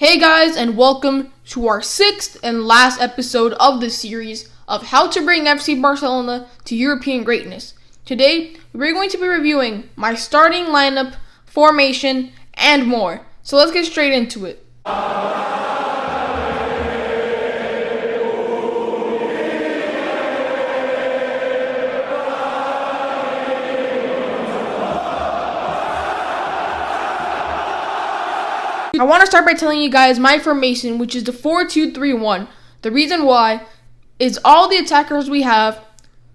Hey guys, and welcome to our sixth and last episode of this series of how to bring FC Barcelona to European greatness. Today, we're going to be reviewing my starting lineup, formation, and more. So let's get straight into it. I want to start by telling you guys my formation, which is the 4-2-3-1. The reason why is all the attackers we have.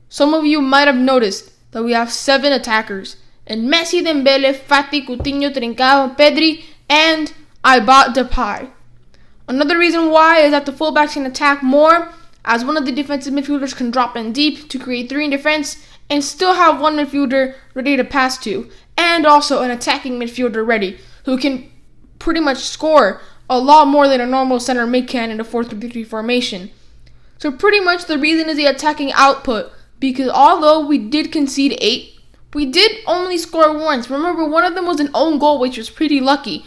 Some of you might have noticed that we have 7 attackers. And Messi, Dembele, Fati, Coutinho, Trincao, Pedri, and I bought Depay. Another reason why is that the fullbacks can attack more, as one of the defensive midfielders can drop in deep to create 3 in defense and still have one midfielder ready to pass to, and also an attacking midfielder ready who can pretty much score a lot more than a normal center mid can in a 4-3-3 formation. So pretty much the reason is the attacking output, because although we did concede 8, we did only score once. Remember, one of them was an own goal, which was pretty lucky.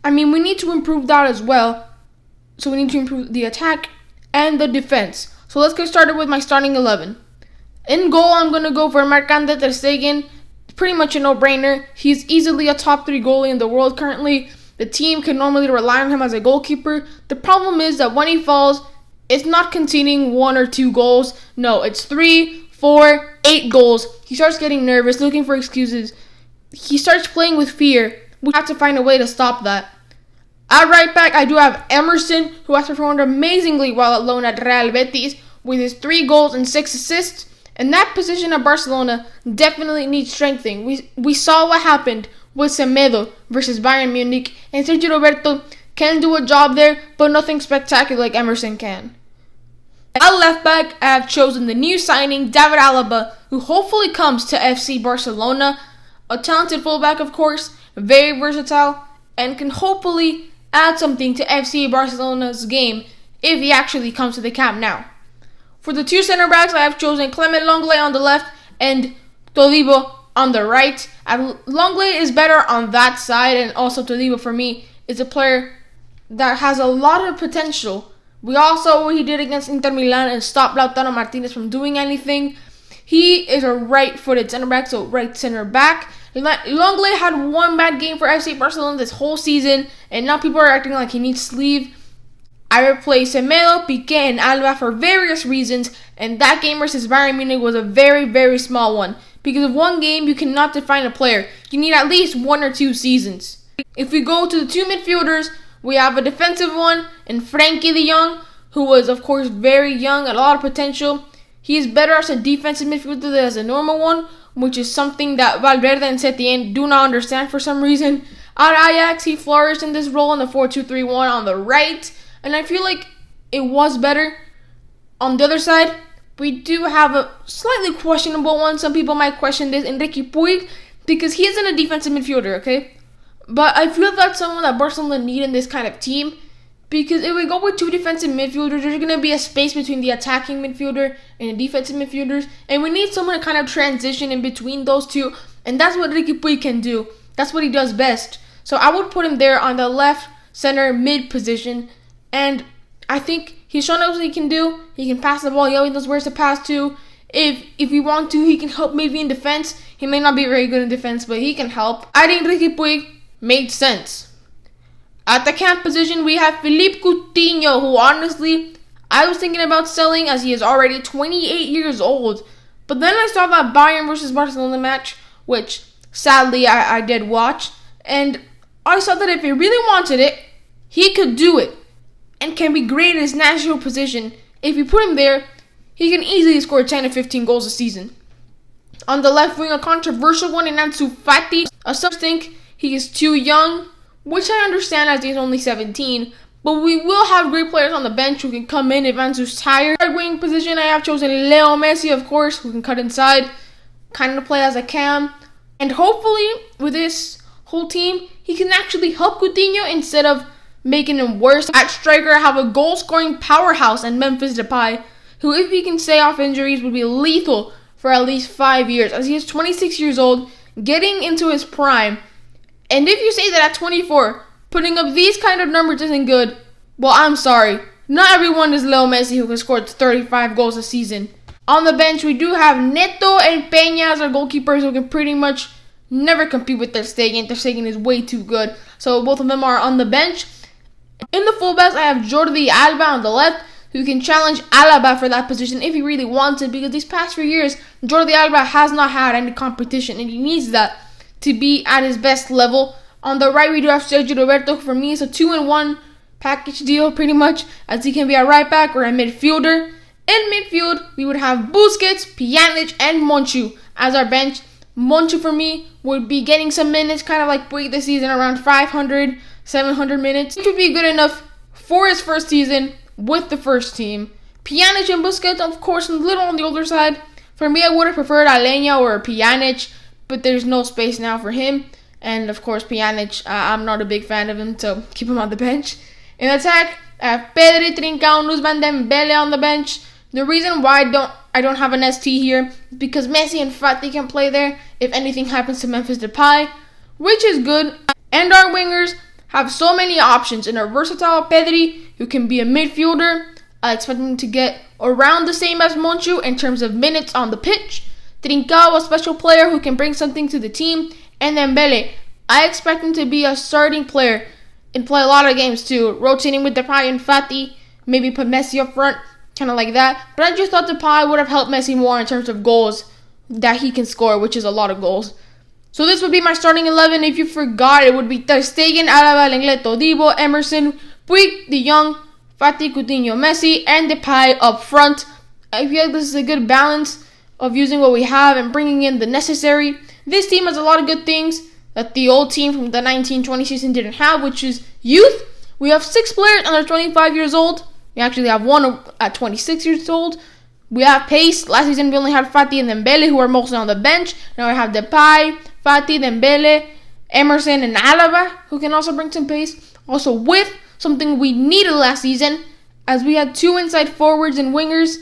I mean, we need to improve that as well. So we need to improve the attack and the defense. So let's get started with my starting 11. In goal, I'm going to go for Marc-Andre ter Stegen. Pretty much a no-brainer. He's easily a top 3 goalie in the world currently. The team can normally rely on him as a goalkeeper. The problem is that when he falls, it's not conceding 1 or 2 goals. No, it's 3, 4, 8 goals. He starts getting nervous, looking for excuses. He starts playing with fear. We have to find a way to stop that. At right back, I do have Emerson, who has performed amazingly while at loan at Real Betis with his 3 goals and 6 assists. And that position at Barcelona definitely needs strengthening. We saw what happened with Semedo versus Bayern Munich, and Sergio Roberto can do a job there, but nothing spectacular like Emerson can. At left back, I have chosen the new signing, David Alaba, who hopefully comes to FC Barcelona. A talented fullback, of course, very versatile, and can hopefully add something to FC Barcelona's game if he actually comes to the Camp Nou. For the 2 center backs, I have chosen Clement Lenglet on the left and Todibo on the right. Lenglet is better on that side, and also Todibo for me is a player that has a lot of potential. We all saw what he did against Inter Milan and stopped Lautaro Martinez from doing anything. He is a right-footed center back, so right center back. Lenglet had 1 bad game for FC Barcelona this whole season, and now people are acting like he needs to leave. I replaced Semedo, Piqué, and Alba for various reasons, and that game versus Bayern Munich was a very, very small one. Because of 1 game, you cannot define a player. You need at least 1 or 2 seasons. If we go to the 2 midfielders, we have a defensive one in Frenkie de Jong, who was, of course, very young, and a lot of potential. He is better as a defensive midfielder than as a normal one, which is something that Valverde and Setien do not understand for some reason. At Ajax, he flourished in this role in the 4-2-3-1 on the right, and I feel like it was better. On the other side, we do have a slightly questionable one. Some people might question this, Enrique Puig, because he isn't a defensive midfielder, okay? But I feel that's someone that Barcelona need in this kind of team, because if we go with 2 defensive midfielders, there's going to be a space between the attacking midfielder and the defensive midfielders, and we need someone to kind of transition in between those 2, and that's what Enrique Puig can do. That's what he does best. So I would put him there on the left center mid position, and I think he's shown us what he can do. He can pass the ball. He always knows where to pass to. If we want to, he can help maybe in defense. He may not be very good in defense, but he can help. I think Enrique Puig made sense. At the camp position, we have Philippe Coutinho, who honestly, I was thinking about selling as he is already 28 years old. But then I saw that Bayern versus Barcelona match, which sadly I did watch. And I saw that if he really wanted it, he could do it. And can be great in his natural position. If you put him there, he can easily score 10 to 15 goals a season. On the left wing, a controversial one in Ansu Fati. Some think he is too young, which I understand as he's only 17. But we will have great players on the bench who can come in if Ansu's tired. Right wing position, I have chosen Leo Messi, of course, who can cut inside, kind of play as a cam. And hopefully, with this whole team, he can actually help Coutinho instead of making him worse. At striker, I have a goal-scoring powerhouse in Memphis Depay, who, if he can stay off injuries, would be lethal for at least 5 years, as he is 26 years old, getting into his prime. And if you say that at 24, putting up these kind of numbers isn't good, well, I'm sorry. Not everyone is Leo Messi who can score 35 goals a season. On the bench, we do have Neto and Peña as our goalkeepers who can pretty much never compete with Ter Stegen. Ter Stegen is way too good. So both of them are on the bench. In the fullbacks, I have Jordi Alba on the left, who can challenge Alaba for that position if he really wants it, because these past few years, Jordi Alba has not had any competition, and he needs that to be at his best level. On the right, we do have Sergio Roberto. For me, it's a 2-in-1 package deal, pretty much, as he can be a right back or a midfielder. In midfield, we would have Busquets, Pjanic, and Monchu as our bench. Monchu, for me, would be getting some minutes, kind of like Puig this season, around 500, 700 minutes, which would be good enough for his first season with the first team. Pjanic and Busquets, of course, a little on the older side. For me, I would have preferred Aleña or Pjanic, but there's no space now for him. And, of course, Pjanic, I'm not a big fan of him, so keep him on the bench. In attack, I have Pedri, Trincao, Nuzman, Dembele on the bench. The reason why I don't have an ST here is because Messi and Fati can play there if anything happens to Memphis Depay, which is good. And our wingers have so many options. In a versatile Pedri, who can be a midfielder. I expect him to get around the same as Monchu in terms of minutes on the pitch. Trincao, a special player who can bring something to the team. And Dembele, I expect him to be a starting player and play a lot of games too, rotating with Depay and Fati, maybe put Messi up front, kind of like that. But I just thought Depay would have helped Messi more in terms of goals that he can score, which is a lot of goals. So this would be my starting 11. If you forgot, it would be Ter Stegen, Alaba, Lenglet, Todibo, Emerson, Puig, De Jong, Fati, Coutinho, Messi, and Depay up front. I feel like this is a good balance of using what we have and bringing in the necessary. This team has a lot of good things that the old team from the 1920 season didn't have, which is youth. We have 6 players under 25 years old. We actually have one at 26 years old. We have pace. Last season we only had Fati and Dembele, who are mostly on the bench. Now we have Depay, Fati, Dembele, Emerson, and Alaba, who can also bring some pace. Also with something we needed last season, as we had 2 inside forwards and wingers,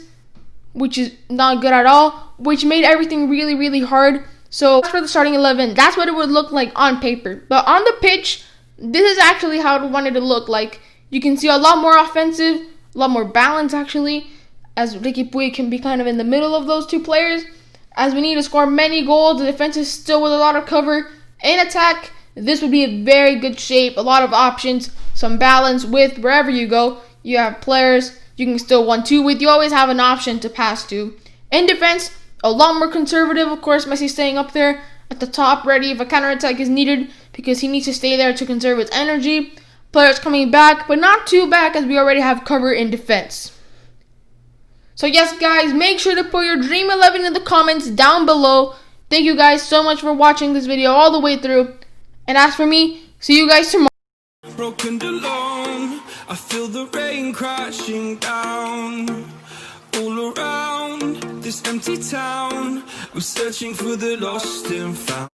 which is not good at all, which made everything really, really hard. So as for the starting 11, that's what it would look like on paper. But on the pitch, this is actually how I wanted to look like. You can see a lot more offensive, a lot more balance actually, as Ricky Puig can be kind of in the middle of those 2 players. As we need to score many goals, the defense is still with a lot of cover. In attack, this would be a very good shape, a lot of options, some balance with wherever you go. You have players you can still 1-2 with. You always have an option to pass to. In defense, a lot more conservative. Of course, Messi staying up there at the top, ready if a counterattack is needed, because he needs to stay there to conserve his energy. Players coming back, but not too back, as we already have cover in defense. So yes, guys, make sure to put your Dream 11 in the comments down below. Thank you guys so much for watching this video all the way through. And as for me, see you guys tomorrow. Broken alone, I feel the rain crashing down all around this empty town. I'm searching for the lost and found.